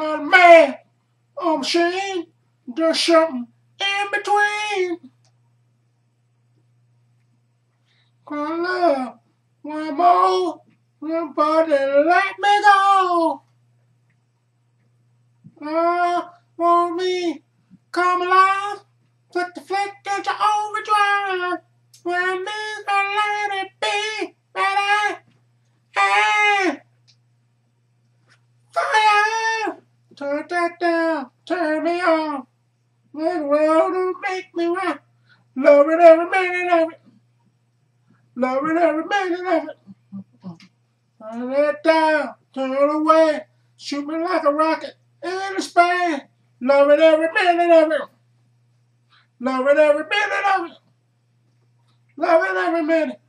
a man or machine, there's something in between. I love one more, but let me go. Want me come alive, put the flick into overdrive. When me gonna let it be, baby. Hey, fire! Turn that down, turn me on. Make the world make me right. Love it every minute of it. Love it every minute of it. Turn it down, turn away. Shoot me like a rocket in the span. Love it every minute of it. Love it every minute of it. Love it every minute.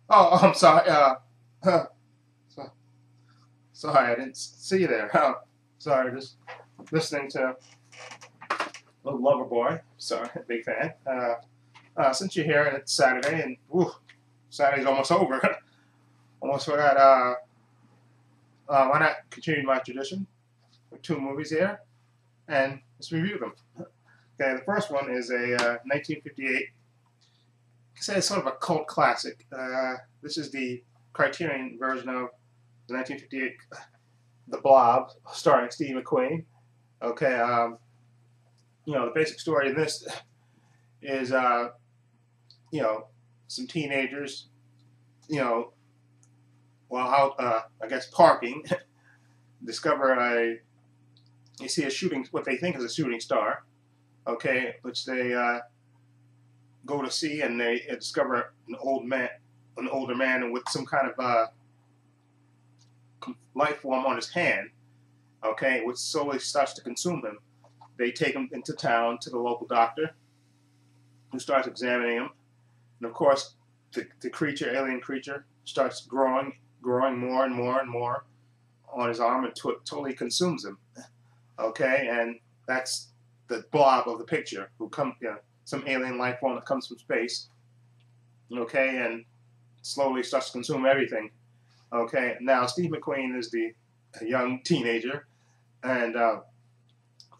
Oh, I'm sorry. Sorry, I didn't see you there. Sorry, just listening to Little Lover Boy. Sorry, big fan. Since you're here and it's Saturday, and Saturday's almost over. Almost forgot. Why not continue my tradition with 2 movies here, and let's review them. Okay, the first one is a 1958. I say it's sort of a cult classic. This is the Criterion version of the 1958 The Blob, starring Steve McQueen. Okay, you know, the basic story in this is, you know, some teenagers, you know, while out, I guess, parking, discover you see a shooting, what they think is a shooting star, okay, which they go to see, and they discover an older man with some kind of life form on his hand, okay, which slowly starts to consume him. They take him into town to the local doctor, who starts examining him, and of course, the creature, alien creature, starts growing more and more and more on his arm until it totally consumes him. Okay, and that's the blob of the picture, who comes, you know, some alien life form that comes from space. Okay, and slowly starts to consume everything. Okay, now Steve McQueen is a young teenager, and the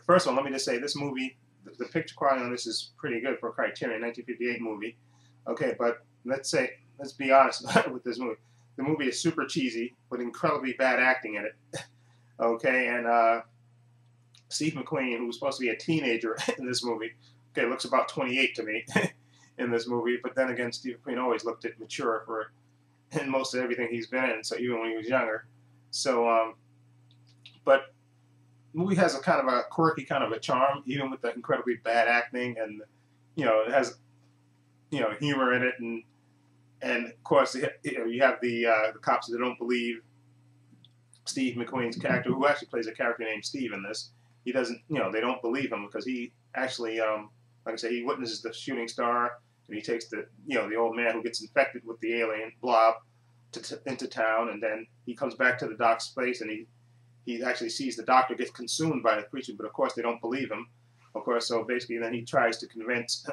first one, let me just say, this movie, the picture quality on this is pretty good for a Criterion 1958 movie. Okay, but let's be honest with this movie. The movie is super cheesy with incredibly bad acting in it. Okay, and Steve McQueen, who was supposed to be a teenager in this movie, okay, looks about 28 to me in this movie. But then again, Steve McQueen always looked mature in most of everything he's been in. So even when he was younger. So, but the movie has a kind of a quirky kind of a charm, even with the incredibly bad acting, and you know, it has, you know, humor in it, and of course, you know, you have the cops that don't believe Steve McQueen's character, who actually plays a character named Steve in this. He doesn't, you know, they don't believe him because he actually, like I say, he witnesses the shooting star, and he takes the, you know, the old man who gets infected with the alien blob into town, and then he comes back to the doc's place, and he actually sees the doctor get consumed by the creature, but of course they don't believe him. Of course, so basically then he tries to convince,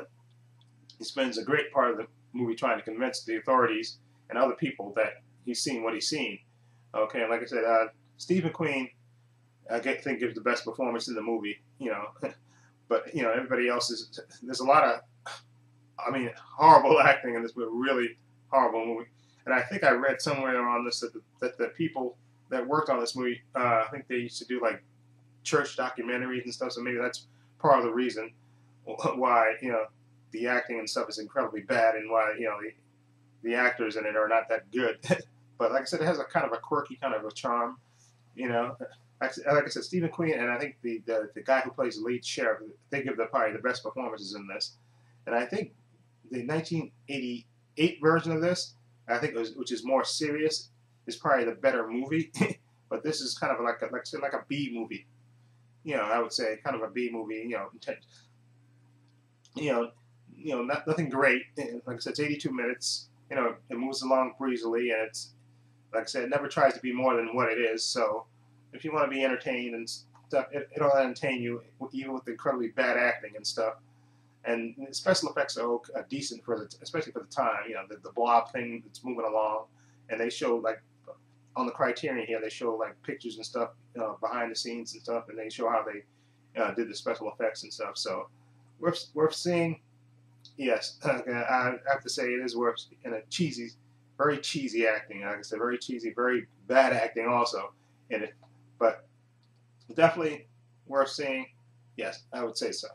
he spends a great part of the movie trying to convince the authorities and other people that he's seen what he's seen. Okay, and like I said, Steve McQueen, I think, gives the best performance in the movie, you know, but, you know, everybody else there's a lot of, I mean, horrible acting in this movie, really horrible movie. And I think I read somewhere on this that the people that worked on this movie, I think they used to do like church documentaries and stuff, so maybe that's part of the reason why, you know, the acting and stuff is incredibly bad, and why, you know, the actors in it are not that good. But like I said, it has a kind of a quirky kind of a charm, you know. Like I said, Steve McQueen, and I think the guy who plays the lead sheriff, they give probably the best performances in this. And I think the 1988 version of this, I think, which is more serious, is probably the better movie. But this is kind of like a B movie. You know, I would say kind of a B movie. You know, nothing great. Like I said, it's 82 minutes. You know, it moves along breezily, and it's, like I said, it never tries to be more than what it is. So if you want to be entertained and stuff, it'll entertain you, even with incredibly bad acting and stuff. And the special effects are decent especially for the time. You know, the blob thing that's moving along, and they show like on the Criterion here, they show like pictures and stuff behind the scenes and stuff, and they show how they did the special effects and stuff. So worth seeing. Yes, I have to say it is worth, in a cheesy, very cheesy acting. Like I said, very cheesy, very bad acting also in it, but definitely worth seeing. Yes, I would say so.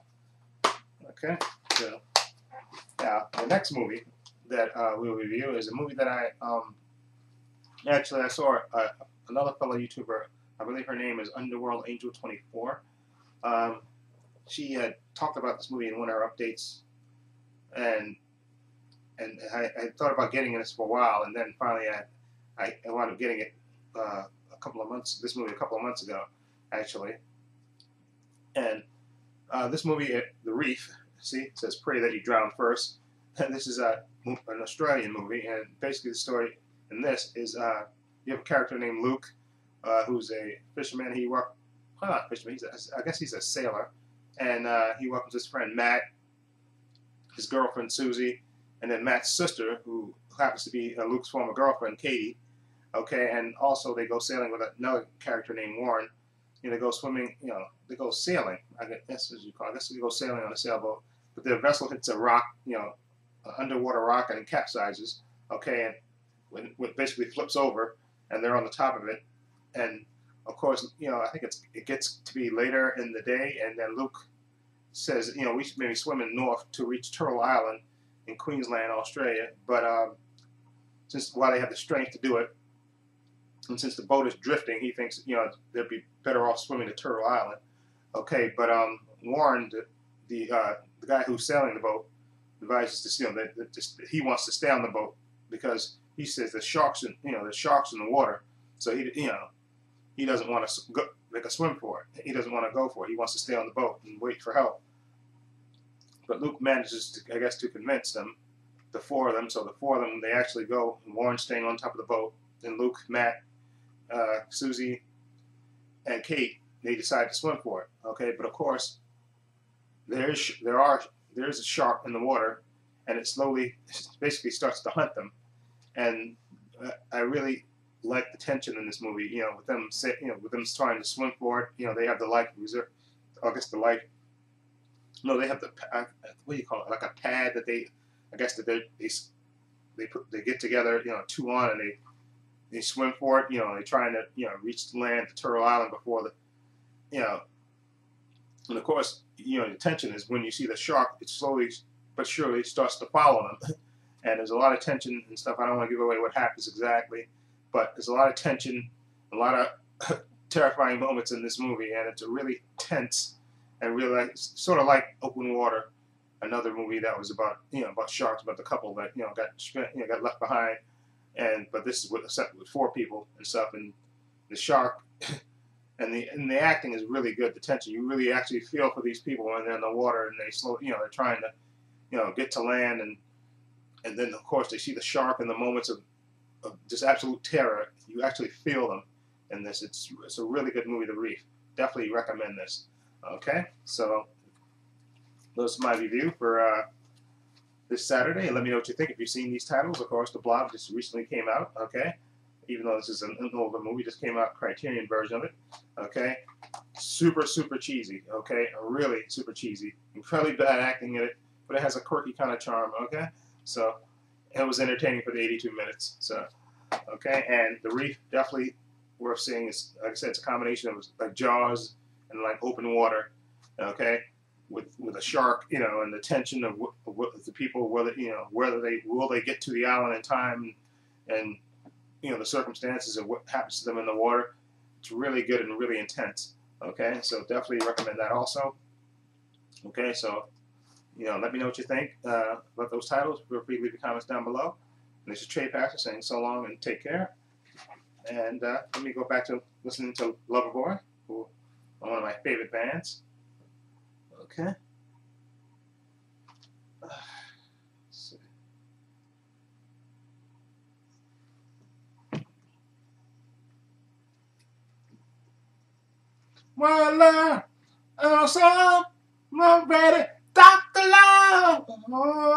Okay, so now the next movie that we'll review is a movie that I saw another fellow YouTuber. I believe her name is Underworld Angel 24. She had talked about this movie in one of her updates, and I thought about getting this for a while, and then finally I wound up getting it this movie a couple of months ago, actually. And this movie, The Reef, see, it says pray that you drown first. And this is an Australian movie, and basically the story in this is you have a character named Luke, who's a fisherman. Not fisherman, I guess he's a sailor, and he welcomes his friend Matt, his girlfriend Susie, and then Matt's sister, who happens to be Luke's former girlfriend, Katie. Okay, and also they go sailing with another character named Warren. They go swimming, they go sailing. I guess as you call it. I guess they go sailing on a sailboat. But their vessel hits a rock, an underwater rock, and it capsizes. Okay, and when it basically flips over, and they're on the top of it. And of course, I think it gets to be later in the day, and then Luke says, we should maybe swim in north to reach Turtle Island in Queensland, Australia. But while they have the strength to do it, and since the boat is drifting, he thinks they'd be better off swimming to Turtle Island. Okay, but Warren, the guy who's sailing the boat, advises that he wants to stay on the boat because he says there's sharks in the water, so he doesn't want to make a swim for it. He doesn't want to go for it. He wants to stay on the boat and wait for help. But Luke manages to, I guess, to convince them, the four of them. So the four of them, they actually go, and Warren's staying on top of the boat. Then Luke, Matt, Susie, and Kate, they decide to swim for it. Okay, but of course, there's a shark in the water, and it basically starts to hunt them. And I really like the tension in this movie. With them trying to swim for it. They have the life reserve. I guess the life. No, they have the what do you call it? Like a pad that they get together. Two on, and they swim for it. They're trying to reach the land, to Turtle Island before the and of course the tension is when you see the shark, it slowly but surely starts to follow them, and there's a lot of tension and stuff. I don't want to give away what happens exactly, but there's a lot of tension, a lot of terrifying moments in this movie, and it's a really tense and really sort of like Open Water, another movie that was about about sharks, about the couple that got left behind. But this is with four people and stuff, and the shark and the acting is really good. The tension, you really actually feel for these people when they're in the water and they're trying to get to land, and then of course they see the shark in the moments of just absolute terror. You actually feel them in this. It's a really good movie, The Reef. Definitely recommend this. Okay, so those are my review for this Saturday, and let me know what you think if you've seen these titles. Of course, The Blob just recently came out, okay? Even though this is an older movie, just came out, Criterion version of it, okay? Super, super cheesy, okay? Really super cheesy. Incredibly bad acting in it, but it has a quirky kind of charm, okay? So, it was entertaining for the 82 minutes, so, okay? And The Reef, definitely worth seeing. It's, like I said, it's a combination of like Jaws and like Open Water, okay? With a shark, and the tension of what the people, whether they get to the island in time, and the circumstances of what happens to them in the water. It's really good and really intense. Okay, so definitely recommend that also. Okay, so let me know what you think about those titles. Feel free to leave your comments down below. And this is Trepacer saying so long and take care. And let me go back to listening to Loverboy, who are one of my favorite bands. Okay. Let's see. Well, so I'm ready, Dr. Love. Oh.